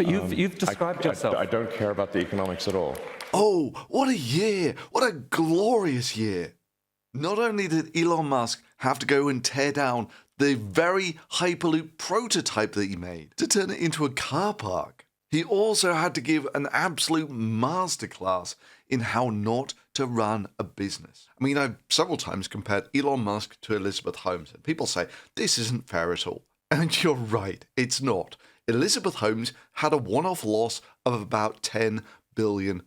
But you've described yourself. I don't care about the economics at all. Oh, what a year! What a glorious year! Not only did Elon Musk have to go and tear down the very Hyperloop prototype that he made to turn it into a car park, he also had to give an absolute masterclass in how not to run a business. I mean, I've several times compared Elon Musk to Elizabeth Holmes, and people say, this isn't fair at all. And you're right, it's not. Elizabeth Holmes had a one-off loss of about $10 billion.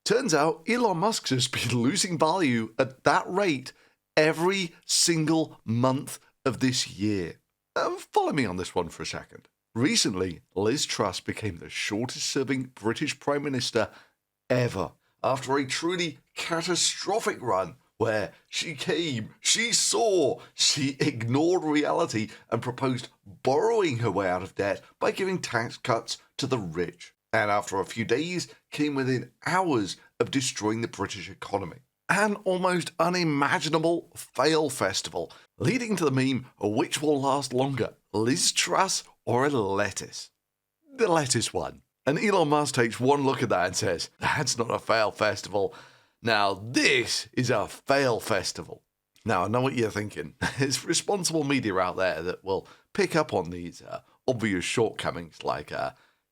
Turns out Elon Musk has been losing value at that rate every single month of this year. Follow me on this one for a second. Recently, Liz Truss became the shortest-serving British Prime Minister ever after a truly catastrophic run where she came, she saw, she ignored reality and proposed borrowing her way out of debt by giving tax cuts to the rich. And after a few days, came within hours of destroying the British economy. An almost unimaginable fail festival, leading to the meme, which will last longer, Liz Truss or a lettuce? The lettuce one. And Elon Musk takes one look at that and says, that's not a fail festival. Now this is a fail festival. Now I know what you're thinking. There's responsible media out there that will pick up on these obvious shortcomings like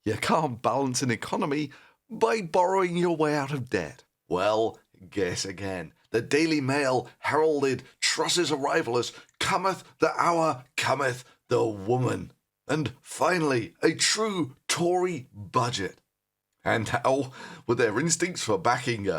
you can't balance an economy by borrowing your way out of debt. Well, guess again. The Daily Mail heralded Truss's arrival as cometh the hour, cometh the woman. And finally, a true Tory budget. And how, with their instincts for backing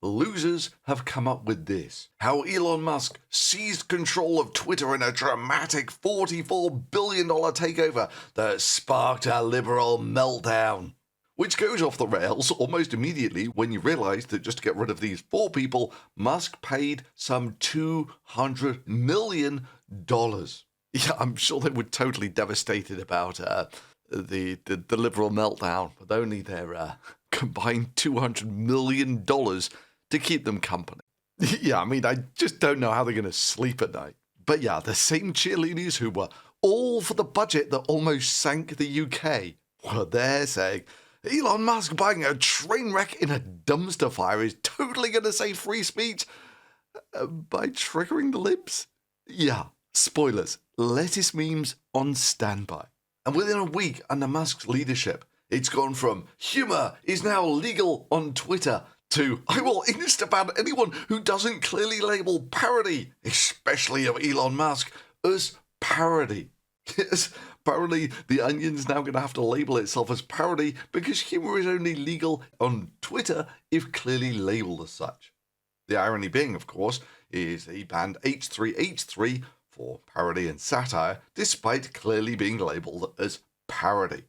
losers, have come up with this. How Elon Musk seized control of Twitter in a dramatic $44 billion takeover that sparked a liberal meltdown. Which goes off the rails almost immediately when you realise that just to get rid of these four people, Musk paid some $200 million. Yeah, I'm sure they were totally devastated about the liberal meltdown, with only their combined $200 million to keep them company. Yeah, I mean, I just don't know how they're going to sleep at night. But yeah, the same cheerleaders who were all for the budget that almost sank the UK were there saying, Elon Musk buying a train wreck in a dumpster fire is totally going to save free speech by triggering the libs. Yeah, spoilers, lettuce memes on standby. And within a week under Musk's leadership, it's gone from humour is now legal on Twitter to I will insta-ban anyone who doesn't clearly label parody, especially of Elon Musk, as parody. Yes, apparently the Onion's now going to have to label itself as parody because humour is only legal on Twitter if clearly labelled as such. The irony being, of course, is he banned H3H3 for parody and satire, despite clearly being labelled as parody.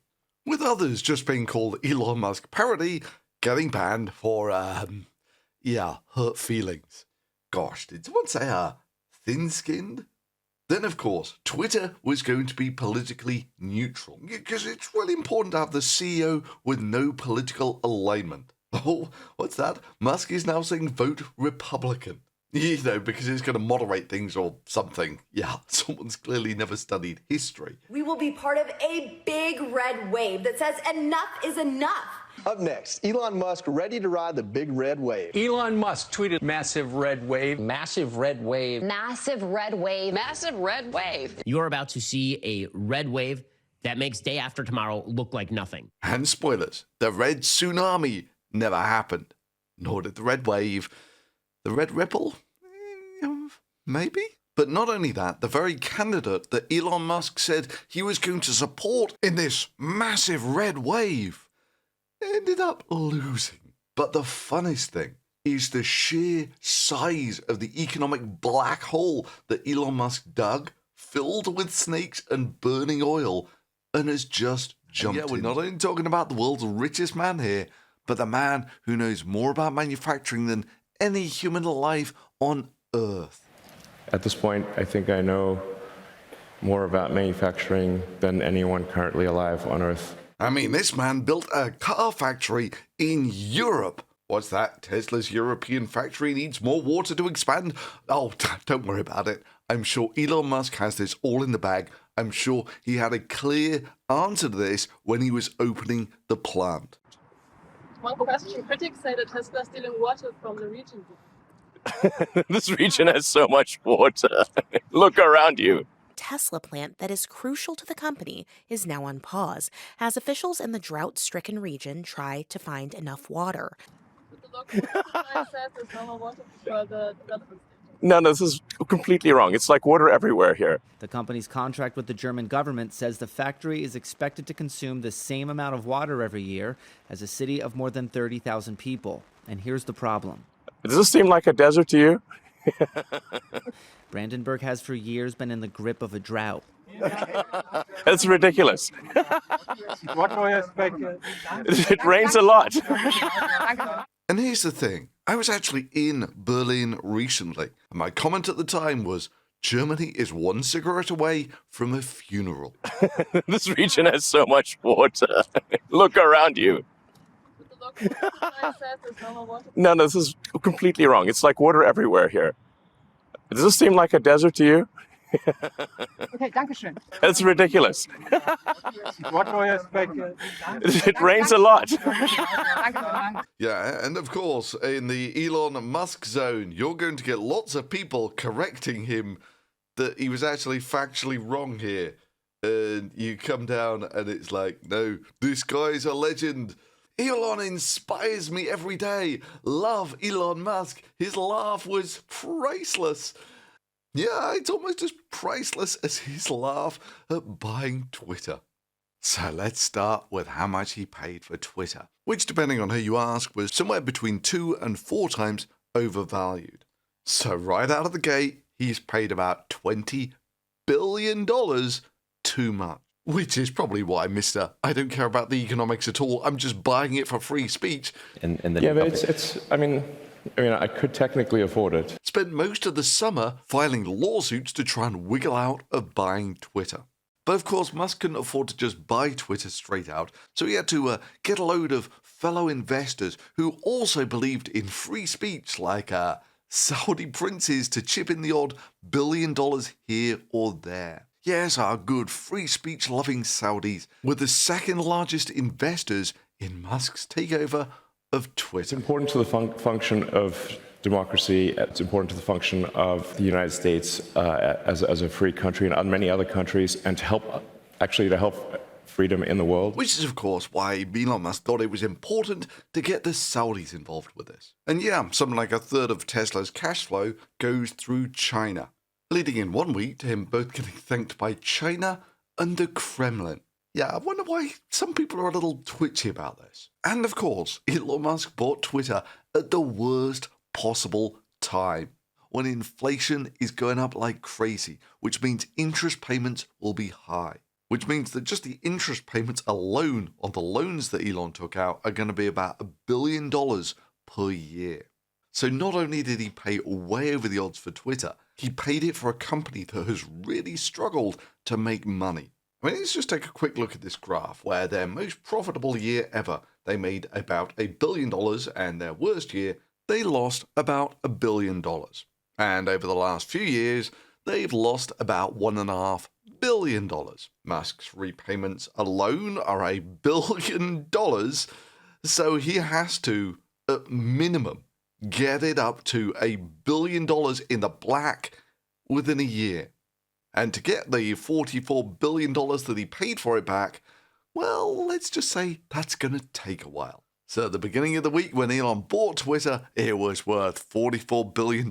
With others just being called Elon Musk parody, getting banned for, hurt feelings. Gosh, did someone say, thin-skinned? Then, of course, Twitter was going to be politically neutral, because it's really important to have the CEO with no political alignment. Oh, what's that? Musk is now saying vote Republican. You know, because it's going to moderate things or something. Yeah, someone's clearly never studied history. We will be part of a big red wave that says enough is enough. Up next, Elon Musk ready to ride the big red wave. Elon Musk tweeted massive red wave. Massive red wave. Massive red wave. Massive red wave. You're about to see a red wave that makes day after tomorrow look like nothing. And spoilers, the red tsunami never happened. Nor did the red wave. The red ripple? Maybe? But not only that, the very candidate that Elon Musk said he was going to support in this massive red wave ended up losing. But the funnest thing is the sheer size of the economic black hole that Elon Musk dug, filled with snakes and burning oil, and has just jumped in. Yeah, we're not only talking about the world's richest man here, but the man who knows more about manufacturing than any human alive on Earth. At this point, I think I know more about manufacturing than anyone currently alive on Earth. I mean, this man built a car factory in Europe. What's that? Tesla's European factory needs more water to expand? Oh, don't worry about it. I'm sure Elon Musk has this all in the bag, I'm sure he had a clear answer to this when he was opening the plant. One question. Critics say that Tesla is stealing water from the region. This region has so much water. Look around you. Tesla plant that is crucial to the company is now on pause as officials in the drought-stricken region try to find enough water. But the local supply says there's no more water for the development. No, this is completely wrong. It's like water everywhere here. The company's contract with the German government says the factory is expected to consume the same amount of water every year as a city of more than 30,000 people. And here's the problem. Does this seem like a desert to you? Brandenburg has for years been in the grip of a drought. That's ridiculous. What do you expect? It rains a lot. And here's the thing. I was actually in Berlin recently, and my comment at the time was, Germany is one cigarette away from a funeral. This region has so much water. Look around you. But the local supply says there's no more water. No, this is completely wrong. It's like water everywhere here. Does this seem like a desert to you? Okay, danke schön. That's ridiculous. What do you expect? It rains a lot. Yeah, and of course, in the Elon Musk zone, you're going to get lots of people correcting him that he was actually factually wrong here. And you come down and it's like, no, this guy's a legend. Elon inspires me every day. Love Elon Musk. His laugh was priceless. Yeah, it's almost as priceless as his laugh at buying Twitter. So let's start with how much he paid for Twitter, which, depending on who you ask, was somewhere between 2 and 4 times overvalued. So right out of the gate, he's paid about $20 billion too much. Which is probably why, mister, I don't care about the economics at all. I'm just buying it for free speech. Yeah, but I mean, I could technically afford it. Spent most of the summer filing lawsuits to try and wiggle out of buying Twitter. But of course, Musk couldn't afford to just buy Twitter straight out, so he had to get a load of fellow investors who also believed in free speech, like Saudi princes to chip in the odd $1 billion here or there. Yes, our good free speech loving Saudis were the second largest investors in Musk's takeover of Twitter. It's important to the function of democracy. It's important to the function of the United States as a free country and many other countries, and to help freedom in the world. Which is, of course, why Elon Musk thought it was important to get the Saudis involved with this. And yeah, something like a third of Tesla's cash flow goes through China, leading in one week to him both getting thanked by China and the Kremlin. Yeah, I wonder why some people are a little twitchy about this. And of course, Elon Musk bought Twitter at the worst possible time, when inflation is going up like crazy, which means interest payments will be high, which means that just the interest payments alone on the loans that Elon took out are going to be about $1 billion per year. So not only did he pay way over the odds for Twitter, he paid it for a company that has really struggled to make money. I mean, let's just take a quick look at this graph, where their most profitable year ever, they made about $1 billion, and their worst year, they lost about $1 billion. And over the last few years, they've lost about $1.5 billion. Musk's repayments alone are $1 billion, so he has to, at minimum, get it up to $1 billion in the black within a year. And to get the $44 billion that he paid for it back, well, let's just say that's going to take a while. So at the beginning of the week when Elon bought Twitter, it was worth $44 billion.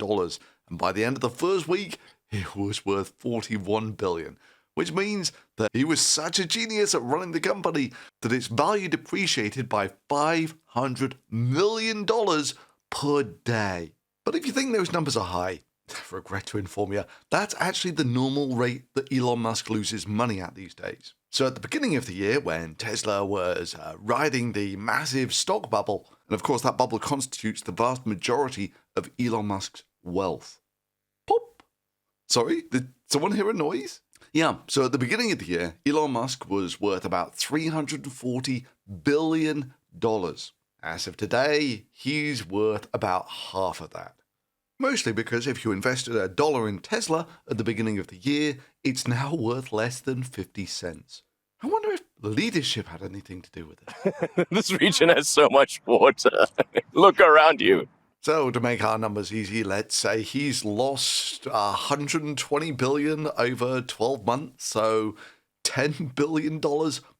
And by the end of the first week, it was worth $41 billion. Which means that he was such a genius at running the company that its value depreciated by $500 million per day. But if you think those numbers are high, I regret to inform you, that's actually the normal rate that Elon Musk loses money at these days. So at the beginning of the year, when Tesla was riding the massive stock bubble, and of course that bubble constitutes the vast majority of Elon Musk's wealth. Pop! Sorry, did someone hear a noise? Yeah, so at the beginning of the year, Elon Musk was worth about $340 billion. As of today, he's worth about half of that. Mostly because if you invested $1 in Tesla at the beginning of the year, it's now worth less than 50 cents. I wonder if leadership had anything to do with it. This region has so much water. Look around you. So to make our numbers easy, let's say he's lost 120 billion over 12 months, so $10 billion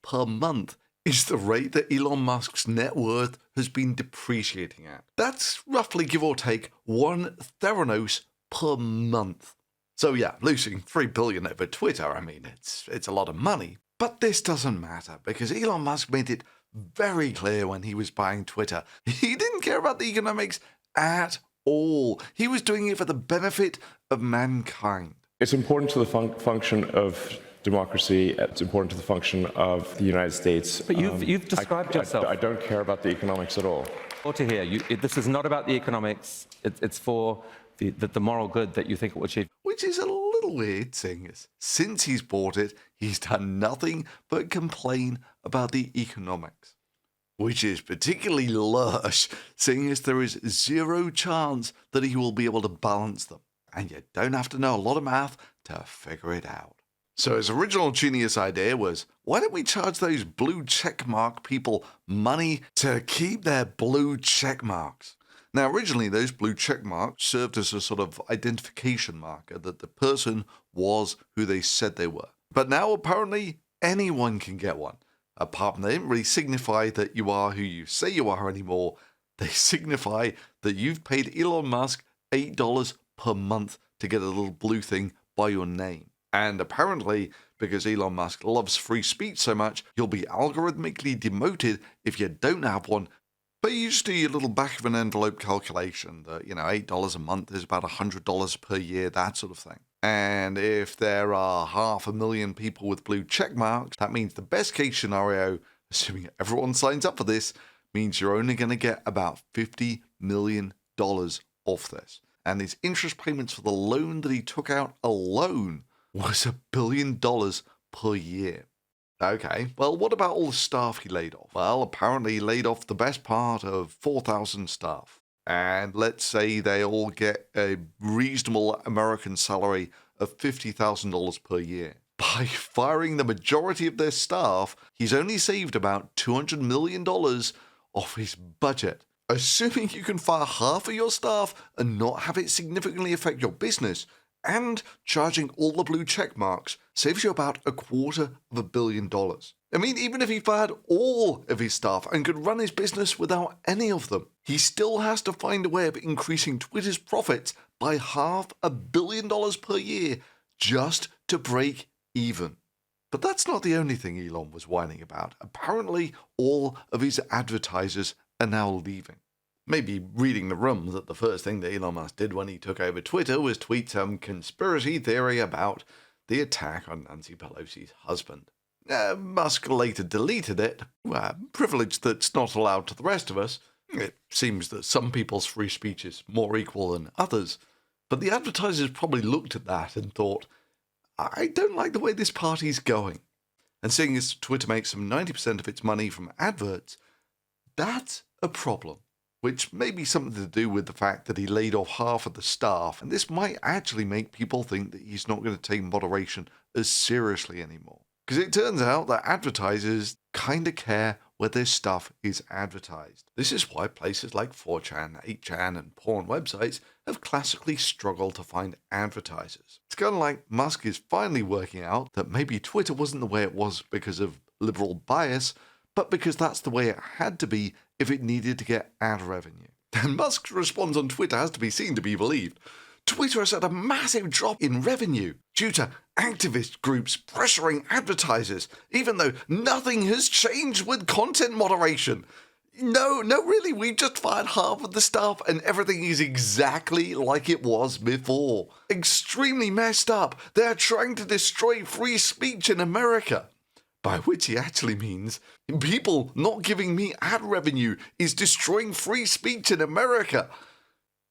per month is the rate that Elon Musk's net worth has been depreciating at. That's roughly, give or take, 1 Theranos per month. So yeah, losing $3 billion over Twitter, I mean, it's a lot of money. But this doesn't matter, because Elon Musk made it very clear when he was buying Twitter. He didn't care about the economics at all. He was doing it for the benefit of mankind. It's important to the function of democracy. It's important to the function of the United States. But you've described yourself. I don't care about the economics at all. Or to hear, this is not about the economics. It's for the moral good that you think it will achieve. Which is a little weird, seeing as since he's bought it, he's done nothing but complain about the economics. Which is particularly lush, seeing as there is zero chance that he will be able to balance them. And you don't have to know a lot of math to figure it out. So his original genius idea was, why don't we charge those blue checkmark people money to keep their blue checkmarks? Now, originally, those blue checkmarks served as a sort of identification marker that the person was who they said they were. But now, apparently, anyone can get one. Apart from they didn't really signify that you are who you say you are anymore. They signify that you've paid Elon Musk $8 per month to get a little blue thing by your name. And apparently, because Elon Musk loves free speech so much, you'll be algorithmically demoted if you don't have one. But you just do your little back of an envelope calculation that, $8 a month is about $100 per year, that sort of thing. And if there are 500,000 people with blue check marks, that means the best case scenario, assuming everyone signs up for this, means you're only going to get about $50 million off this. And his interest payments for the loan that he took out alone was $1 billion per year. Okay, well, what about all the staff he laid off? Well, apparently he laid off the best part of 4,000 staff. And let's say they all get a reasonable American salary of $50,000 per year. By firing the majority of their staff, he's only saved about $200 million off his budget. Assuming you can fire half of your staff and not have it significantly affect your business, and charging all the blue check marks saves you about $250 million. I mean, even if he fired all of his staff and could run his business without any of them, he still has to find a way of increasing Twitter's profits by $500 million per year just to break even. But that's not the only thing Elon was whining about. Apparently, all of his advertisers are now leaving. Maybe reading the room that the first thing that Elon Musk did when he took over Twitter was tweet some conspiracy theory about the attack on Nancy Pelosi's husband. Musk later deleted it, privilege that's not allowed to the rest of us. It seems that some people's free speech is more equal than others. But the advertisers probably looked at that and thought, I don't like the way this party's going. And seeing as Twitter makes some 90% of its money from adverts, that's a problem. Which may be something to do with the fact that he laid off half of the staff, and this might actually make people think that he's not going to take moderation as seriously anymore. Because it turns out that advertisers kind of care where their stuff is advertised. This is why places like 4chan, 8chan, and porn websites have classically struggled to find advertisers. It's kind of like Musk is finally working out that maybe Twitter wasn't the way it was because of liberal bias, but because that's the way it had to be if it needed to get ad revenue. And Musk's response on Twitter has to be seen to be believed. Twitter has had a massive drop in revenue due to activist groups pressuring advertisers, even though nothing has changed with content moderation. No, really, we've just fired half of the staff and everything is exactly like it was before. Extremely messed up. They're trying to destroy free speech in America. By which he actually means people not giving me ad revenue is destroying free speech in America.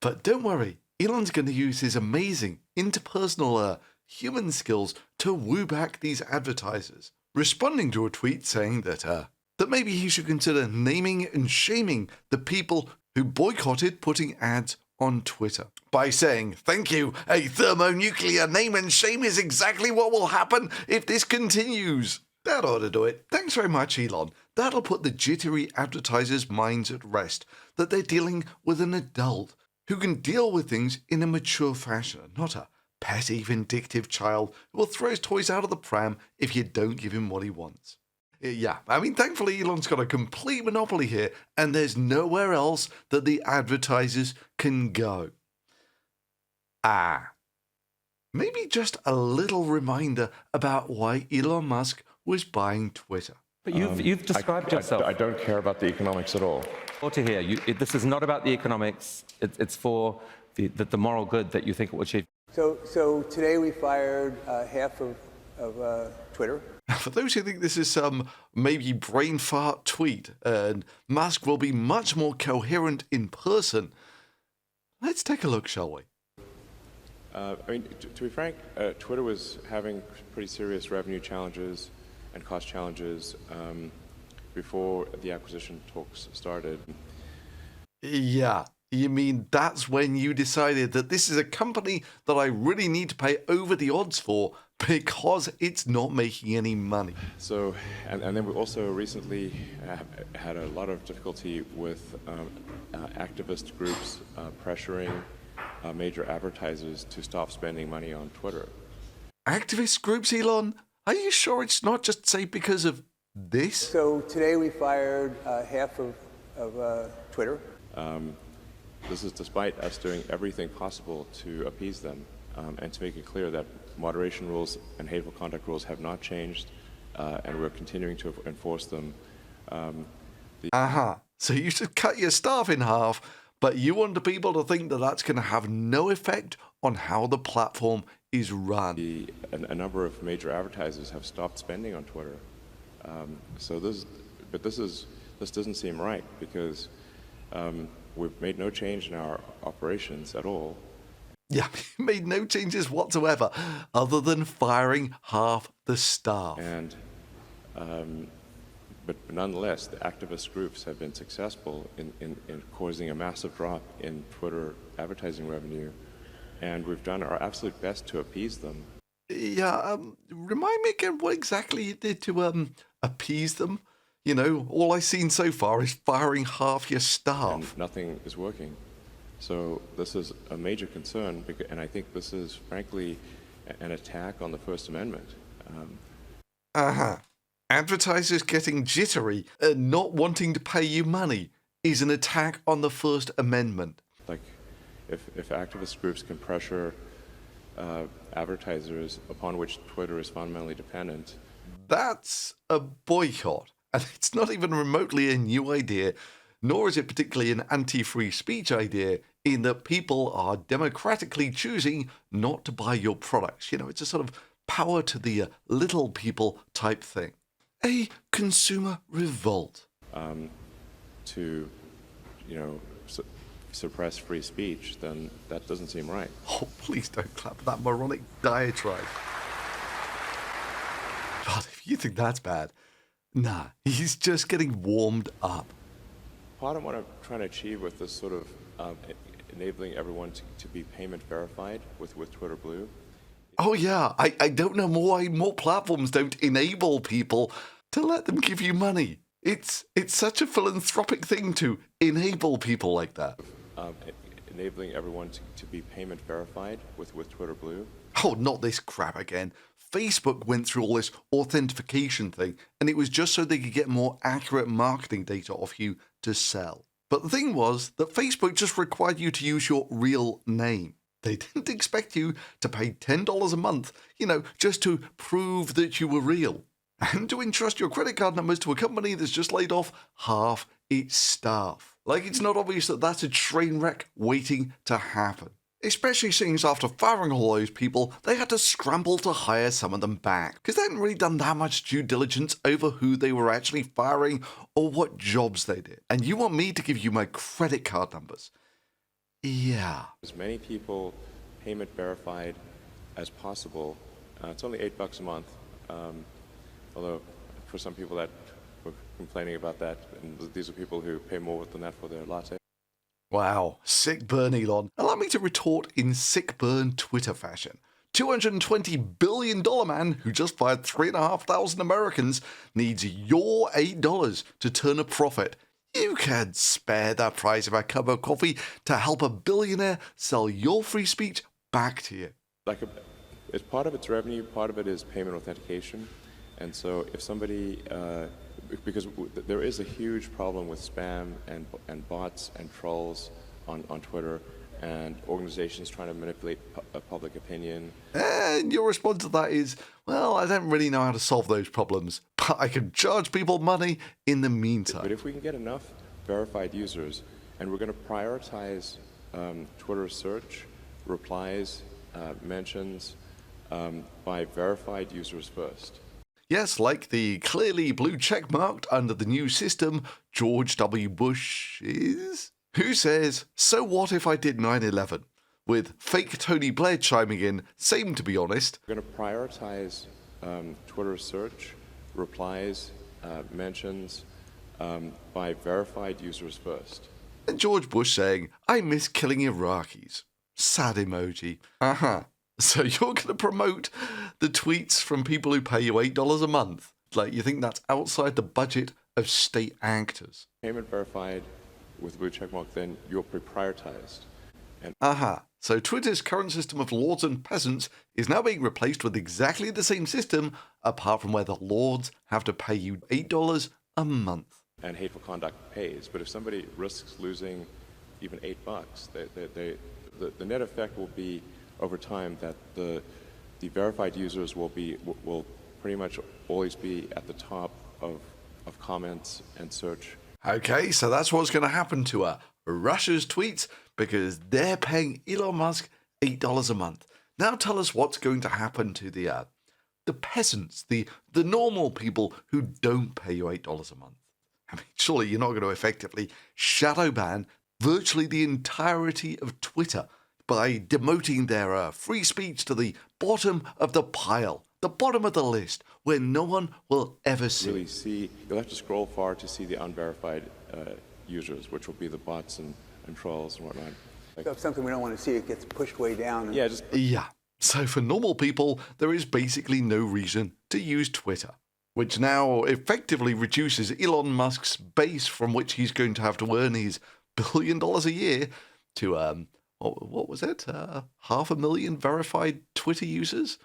But don't worry, Elon's going to use his amazing interpersonal human skills to woo back these advertisers, responding to a tweet saying that maybe he should consider naming and shaming the people who boycotted putting ads on Twitter by saying, "Thank you, a thermonuclear name and shame is exactly what will happen if this continues." That ought to do it. Thanks very much, Elon. That'll put the jittery advertisers' minds at rest, that they're dealing with an adult who can deal with things in a mature fashion, not a petty, vindictive child who will throw his toys out of the pram if you don't give him what he wants. Yeah, I mean, thankfully Elon's got a complete monopoly here, and there's nowhere else that the advertisers can go. Maybe just a little reminder about why Elon Musk was buying Twitter. But you've described yourself. I don't care about the economics at all. Or to hear, this is not about the economics. It's for the moral good that you think it will achieve. So today we fired half of Twitter. For those who think this is some maybe brain fart tweet and Musk will be much more coherent in person, let's take a look, shall we? I mean, to be frank, Twitter was having pretty serious revenue challenges and cost challenges before the acquisition talks started. Yeah, you mean that's when you decided that this is a company that I really need to pay over the odds for because it's not making any money. So, and then we also recently had a lot of difficulty with activist groups pressuring major advertisers to stop spending money on Twitter. Activist groups, Elon? Are you sure it's not just, say, because of this? So today we fired half of Twitter. This is despite us doing everything possible to appease them and to make it clear that moderation rules and hateful conduct rules have not changed, and we're continuing to enforce them. So you should cut your staff in half, but you want the people to think that that's going to have no effect on how the platform is run. A number of major advertisers have stopped spending on Twitter. This doesn't seem right because we've made no change in our operations at all. Yeah, made no changes whatsoever, other than firing half the staff. And, but nonetheless, the activist groups have been successful in causing a massive drop in Twitter advertising revenue, and we've done our absolute best to appease them. Yeah, remind me again what exactly you did to appease them? You know, all I've seen so far is firing half your staff. And nothing is working. So this is a major concern, and I think this is, frankly, an attack on the First Amendment. Advertisers getting jittery and not wanting to pay you money is an attack on the First Amendment. Like, if activist groups can pressure advertisers upon which Twitter is fundamentally dependent. That's a boycott. And it's not even remotely a new idea, nor is it particularly an anti-free speech idea, in that people are democratically choosing not to buy your products. You know, it's a sort of power to the little people type thing. A consumer revolt. To, suppress free speech, then that doesn't seem right. Oh, please don't clap that moronic diatribe. God, if you think that's bad, nah, he's just getting warmed up. Part of what I'm trying to achieve with this sort of enabling everyone to be payment verified with Twitter Blue. Oh yeah, I don't know why more platforms don't enable people to let them give you money. It's such a philanthropic thing to enable people like that. Enabling everyone to be payment verified with Twitter Blue. Oh, not this crap again. Facebook went through all this authentication thing, and it was just so they could get more accurate marketing data off you to sell. But the thing was that Facebook just required you to use your real name. They didn't expect you to pay $10 a month, just to prove that you were real. And to entrust your credit card numbers to a company that's just laid off half its staff. Like it's not obvious that that's a train wreck waiting to happen. Especially since after firing all those people, they had to scramble to hire some of them back. Because they hadn't really done that much due diligence over who they were actually firing or what jobs they did. And you want me to give you my credit card numbers? Yeah. As many people payment verified as possible. It's only $8 a month. Although for some people that were complaining about that, and these are people who pay more than that for their latte. Wow, sick burn, Elon. Allow me to retort in sick burn Twitter fashion. $220 billion man who just fired 3,500 Americans needs your $8 to turn a profit. You can spare the price of a cup of coffee to help a billionaire sell your free speech back to you. It's part of its revenue, part of it is payment authentication. And so if somebody, because there is a huge problem with spam and bots and trolls on Twitter, and organizations trying to manipulate public opinion. And your response to that is, well, I don't really know how to solve those problems, but I can charge people money in the meantime. But if we can get enough verified users, and we're going to prioritize Twitter search, replies, mentions by verified users first. Yes, like the clearly blue check marked under the new system George W. Bush is. Who says, so what if I did 9/11? With fake Tony Blair chiming in, same to be honest. We're going to prioritize Twitter search, replies, mentions by verified users first. And George Bush saying, I miss killing Iraqis. Sad emoji. So you're going to promote the tweets from people who pay you $8 a month? Like, you think that's outside the budget of state actors? Payment verified with blue checkmark, then you're prioritized. So Twitter's current system of lords and peasants is now being replaced with exactly the same system, apart from where the lords have to pay you $8 a month. And hateful conduct pays, but if somebody risks losing even $8, the net effect will be over time that the verified users will pretty much always be at the top of comments and search. Okay, so that's what's going to happen to Russia's tweets because they're paying Elon Musk $8 a month. Now tell us what's going to happen to the peasants, the normal people who don't pay you $8 a month. I mean, surely you're not going to effectively shadow ban virtually the entirety of Twitter by demoting their free speech to the bottom of the pile, the bottom of the list, where no one will ever see. You'll have to scroll far to see the unverified users, which will be the bots and trolls and whatnot. So if something we don't want to see, it gets pushed way down. Yeah. So for normal people, there is basically no reason to use Twitter, which now effectively reduces Elon Musk's base from which he's going to have to earn his $1 billion a year to, what was it? 500,000 verified Twitter users?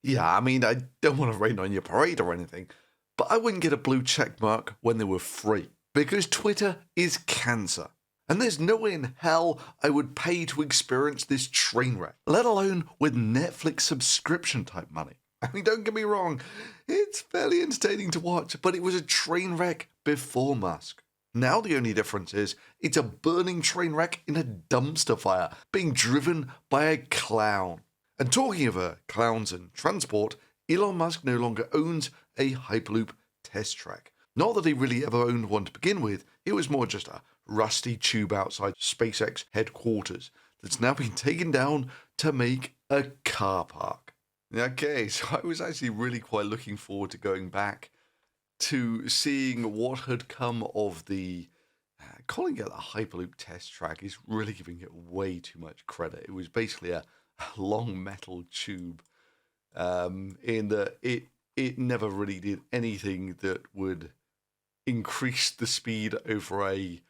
Yeah, I mean, I don't want to rain on your parade or anything, but I wouldn't get a blue check mark when they were free, because Twitter is cancer. And there's no way in hell I would pay to experience this train wreck, let alone with Netflix subscription type money. I mean, don't get me wrong, it's fairly entertaining to watch, but it was a train wreck before Musk. Now the only difference is it's a burning train wreck in a dumpster fire, being driven by a clown. And talking of clowns and transport, Elon Musk no longer owns a Hyperloop test track. Not that he really ever owned one to begin with, it was more just a rusty tube outside SpaceX headquarters that's now been taken down to make a car park. Okay, so I was actually really quite looking forward to going back to seeing what had come of the calling it a Hyperloop test track is really giving it way too much credit. It was basically a long metal tube in that it never really did anything that would increase the speed over a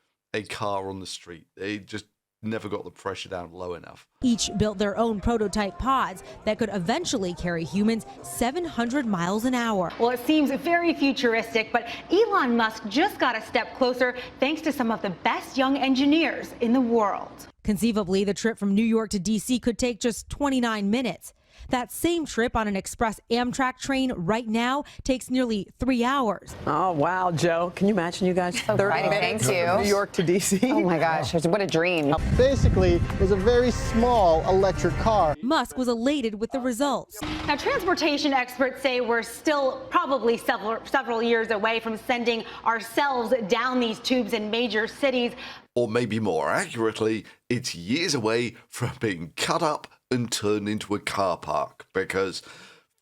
car on the street. It just never got the pressure down low enough. Each built their own prototype pods that could eventually carry humans 700 miles an hour. Well, it seems very futuristic, but Elon Musk just got a step closer thanks to some of the best young engineers in the world. Conceivably, the trip from New York to D.C. could take just 29 minutes. That same trip on an express Amtrak train right now takes nearly 3 hours. Oh, wow, Joe. Can you imagine you guys 30 minutes from New York to D.C.? Oh, my gosh. What a dream. Basically, it was a very small electric car. Musk was elated with the results. Now, transportation experts say we're still probably several years away from sending ourselves down these tubes in major cities. Or maybe more accurately, it's years away from being cut up and turned into a car park, because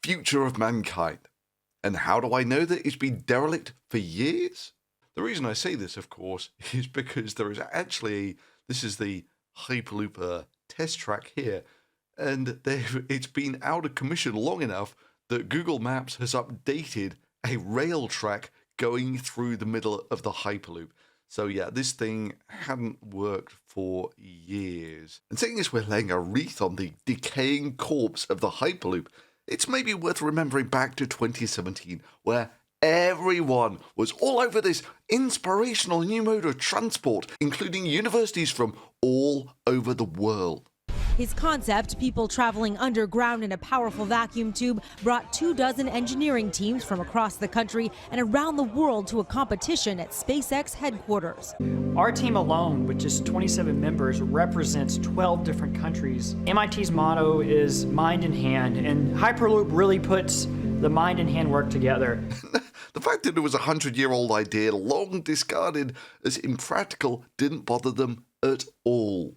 future of mankind. And how do I know that it's been derelict for years? The reason I say this, of course, is because there is actually This is the Hyperloop test track here, and it's been out of commission long enough that Google Maps has updated a rail track going through the middle of the Hyperloop. So yeah, this thing hadn't worked for years. And seeing as we're laying a wreath on the decaying corpse of the Hyperloop, it's maybe worth remembering back to 2017, where everyone was all over this inspirational new mode of transport, including universities from all over the world. His concept, people traveling underground in a powerful vacuum tube, brought 24 engineering teams from across the country and around the world to a competition at SpaceX headquarters. Our team alone, with just 27 members, represents 12 different countries. MIT's motto is mind in hand, and Hyperloop really puts the mind and hand work together. The fact that it was a 100-year-old idea, long discarded as impractical, didn't bother them at all.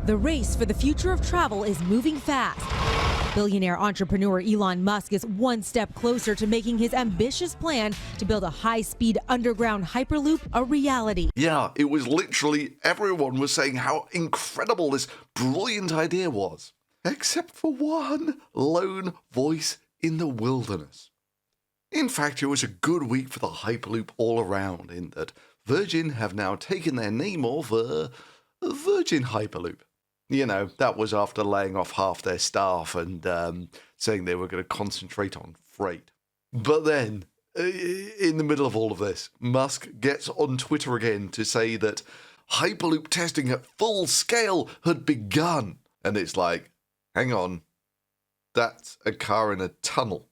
The race for the future of travel is moving fast. Billionaire entrepreneur Elon Musk is one step closer to making his ambitious plan to build a high-speed underground Hyperloop a reality. Yeah, it was literally everyone was saying how incredible this brilliant idea was, except for one lone voice in the wilderness. In fact, it was a good week for the Hyperloop all around, in that Virgin have now taken their name off Virgin Hyperloop. You know, that was after laying off half their staff and saying they were going to concentrate on freight. But then, in the middle of all of this, Musk gets on Twitter again to say that Hyperloop testing at full scale had begun. And it's like, hang on, that's a car in a tunnel.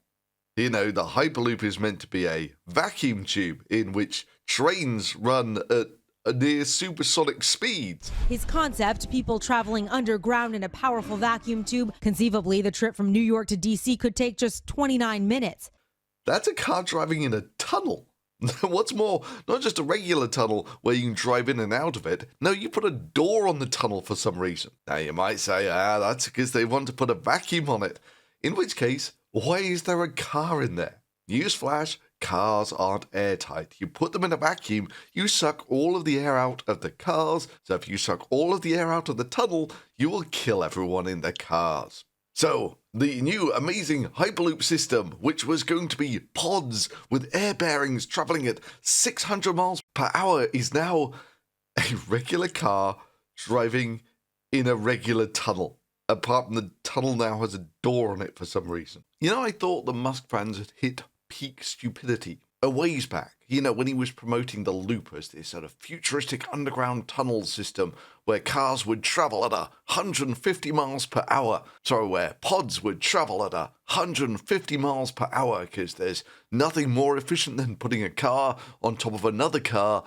You know, the Hyperloop is meant to be a vacuum tube in which trains run at near supersonic speeds. His concept, people traveling underground in a powerful vacuum tube. Conceivably, the trip from New York to DC could take just 29 minutes. That's a car driving in a tunnel. What's more, not just a regular tunnel where you can drive in and out of it. No, you put a door on the tunnel for some reason. Now you might say, that's because they want to put a vacuum on it. In which case, why is there a car in there? Newsflash, cars aren't airtight. You put them in a vacuum, you suck all of the air out of the cars. So if you suck all of the air out of the tunnel, you will kill everyone in the cars. So the new amazing Hyperloop system, which was going to be pods with air bearings traveling at 600 miles per hour, is now a regular car driving in a regular tunnel. Apart from the tunnel now has a door on it for some reason. You know, I thought the Musk fans had hit peak stupidity a ways back, you know, when he was promoting the Loop as this sort of futuristic underground tunnel system where cars would travel at 150 miles per hour. Sorry, where pods would travel at 150 miles per hour, because there's nothing more efficient than putting a car on top of another car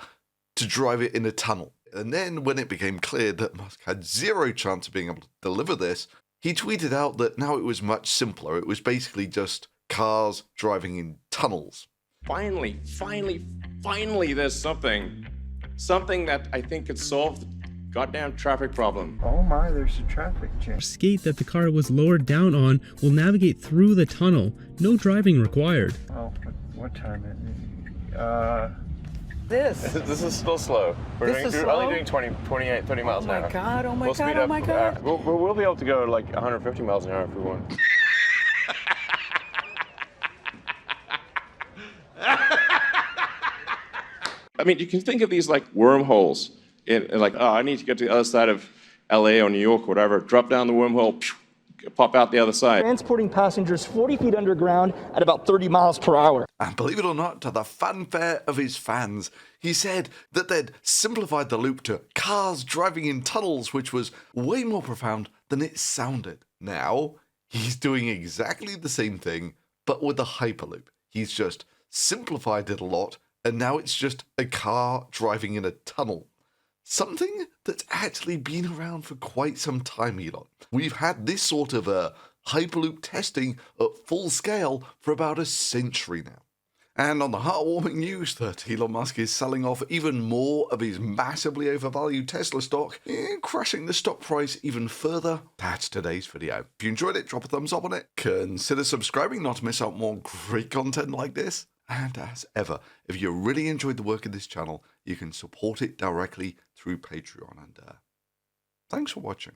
to drive it in a tunnel. And then when it became clear that Musk had zero chance of being able to deliver this, he tweeted out that now it was much simpler. It was basically just cars driving in tunnels. Finally, there's something that I think could solve the goddamn traffic problem. Oh my, there's a traffic jam. Skate that the car was lowered down on will navigate through the tunnel. No driving required. Oh, what time is it? This is still slow. We're only doing 30 miles an hour. Oh my god, oh my We'll god, speed oh up. my god. We'll be able to go like 150 miles an hour if we want. I mean, you can think of these like wormholes. Like, I need to get to the other side of LA or New York or whatever. Drop down the wormhole, pop out the other side. Transporting passengers 40 feet underground at about 30 miles per hour. And believe it or not, to the fanfare of his fans, he said that they'd simplified the loop to cars driving in tunnels, which was way more profound than it sounded. Now, he's doing exactly the same thing, but with a Hyperloop. He's just simplified it a lot, and now it's just a car driving in a tunnel. Something that's actually been around for quite some time, Elon. We've had this sort of Hyperloop testing at full scale for about a century now. And on the heartwarming news that Elon Musk is selling off even more of his massively overvalued Tesla stock, crashing the stock price even further, that's today's video. If you enjoyed it, drop a thumbs up on it. Consider subscribing not to miss out more great content like this. And as ever, if you really enjoyed the work of this channel, you can support it directly through Patreon. And Thanks for watching.